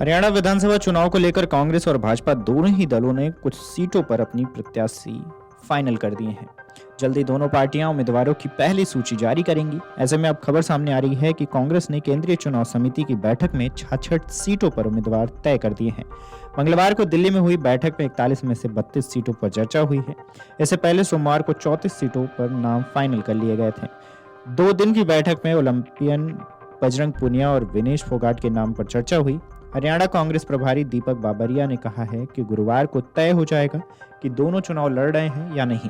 हरियाणा विधानसभा चुनाव को लेकर कांग्रेस और भाजपा दोनों ही दलों ने कुछ सीटों पर अपनी प्रत्याशी फाइनल कर दिए हैं। जल्दी दोनों पार्टियां उम्मीदवारों की पहली सूची जारी करेंगी। ऐसे में अब खबर सामने आ रही है कि कांग्रेस ने केंद्रीय चुनाव समिति की बैठक में 66 सीटों पर उम्मीदवार तय कर दिए हैं। मंगलवार को दिल्ली में हुई बैठक में 41 में से 32 सीटों पर चर्चा हुई है। इससे पहले सोमवार को 34 सीटों पर नाम फाइनल कर लिए गए थे। 2 दिन की बैठक में ओलंपियन बजरंग पुनिया और विनेश फोगाट के नाम पर चर्चा हुई। हरियाणा कांग्रेस प्रभारी दीपक बाबरिया ने कहा है कि गुरुवार को तय हो जाएगा कि दोनों चुनाव लड़ रहे हैं या नहीं।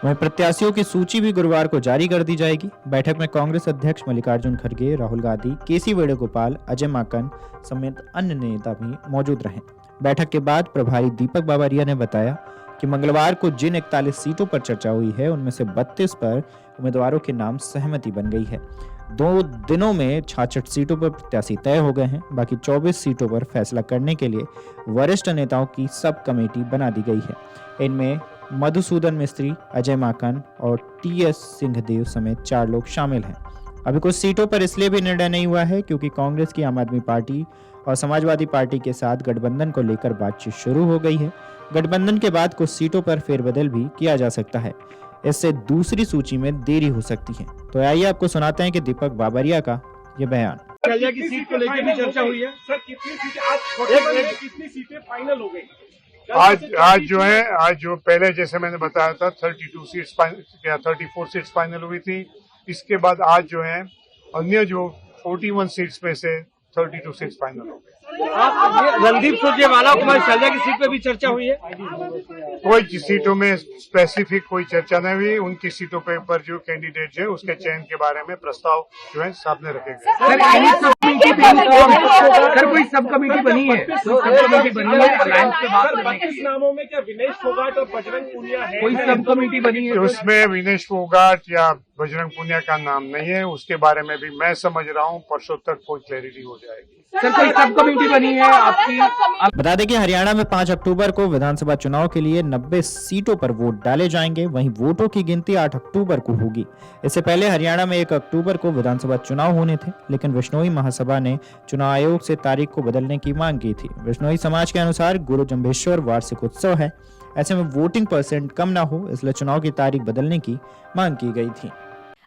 वहीं प्रत्याशियों की सूची भी गुरुवार को जारी कर दी जाएगी। बैठक में कांग्रेस अध्यक्ष मल्लिकार्जुन खड़गे, राहुल गांधी, केसी वेणुगोपाल, अजय माकन समेत अन्य नेता भी मौजूद रहे। बैठक के बाद प्रभारी दीपक बाबरिया ने बताया कि मंगलवार को जिन 41 सीटों पर चर्चा हुई है उनमें से 32 पर उम्मीदवारों के नाम सहमति बन गई है। 2 दिनों में 66 सीटों पर प्रत्याशी तय हो गए हैं। बाकी 24 सीटों पर फैसला करने के लिए वरिष्ठ नेताओं की सब कमेटी बना दी गई है। इनमें मधुसूदन मिस्त्री, अजय माकन और टीएस सिंहदेव समेत 4 लोग शामिल हैं। अभी कुछ सीटों पर इसलिए भी निर्णय नहीं हुआ है क्योंकि कांग्रेस की आम आदमी पार्टी और समाजवादी पार्टी के साथ गठबंधन को लेकर बातचीत शुरू हो गई है। गठबंधन के बाद कुछ सीटों पर फेरबदल भी किया जा सकता है। इससे दूसरी सूची में देरी हो सकती है। तो आइए आपको सुनाते हैं कि दीपक बाबरिया का ये बयान। शैलजा की सीट को लेकर भी चर्चा हुई है। सर कितनी सीटें कितनी सीटें फाइनल हो गई? आज जो पहले जैसे मैंने बताया था 32 सीट्स 34 सीट्स फाइनल हुई थी। इसके बाद आज जो है अन्य जो 41 सीट्स में से 32 सीट्स फाइनल हो गई। रणदीप सुरजेवाला कुमार शैलजा की सीट पे भी चर्चा हुई है। कोई सीटों में स्पेसिफिक कोई चर्चा नहीं हुई। उनकी सीटों पर जो कैंडिडेट है उसके चयन के बारे में प्रस्ताव जो है सामने रखे गए। सर कोई सब कमेटी बनी है? किस नामों में क्या विनेश फोगाट और बजरंग पुनिया है? कोई सब कमेटी बनी है? उसमें विनेश फोगाट या बजरंग पुनिया का नाम नहीं है। उसके बारे में भी मैं समझ रहा हूँ परसों तक कोई क्लैरिटी हो जाएगी। सर कोई सब कमेटी बनी है आपकी? बता दें कि हरियाणा में 5 अक्टूबर को विधानसभा चुनाव के लिए 90 सीटों पर वोट डाले जाएंगे। वहीं वोटों की गिनती 8 अक्टूबर को होगी। इससे पहले हरियाणा में 1 अक्टूबर को विधानसभा चुनाव होने थे, लेकिन विश्नोई महासभा ने चुनाव आयोग से तारीख को बदलने की मांग की थी। विश्नोई समाज के अनुसार गुरु जम्भेश्वर वार्षिक उत्सव है। ऐसे में वोटिंग % कम ना हो, इसलिए चुनाव की तारीख बदलने की मांग की गई थी।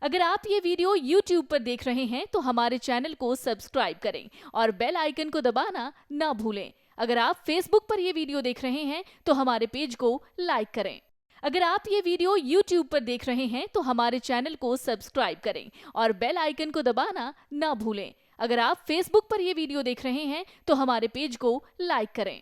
अगर आप ये वीडियो YouTube पर देख रहे हैं तो हमारे चैनल को सब्सक्राइब करें और बेल आइकन को दबाना ना भूलें। अगर आप Facebook पर ये वीडियो देख रहे हैं तो हमारे पेज को लाइक करें। अगर आप ये वीडियो YouTube पर देख रहे हैं तो हमारे चैनल को सब्सक्राइब करें और बेल आइकन को दबाना ना भूलें। अगर आप Facebook पर ये वीडियो देख रहे हैं तो हमारे पेज को लाइक करें।